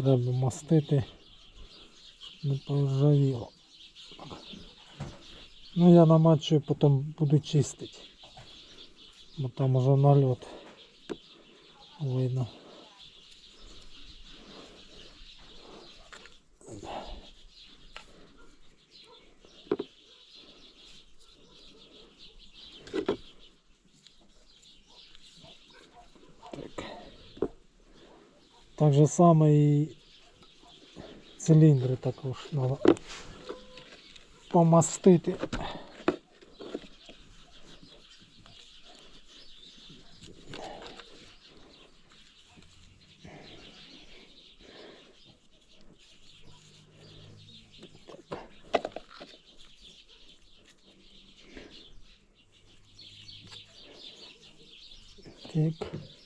треба мастити, не поржавіло. Ну я намачую, потім буду чистити, бо там уже нальот видно. Так же само і циліндри також треба помастити. Так.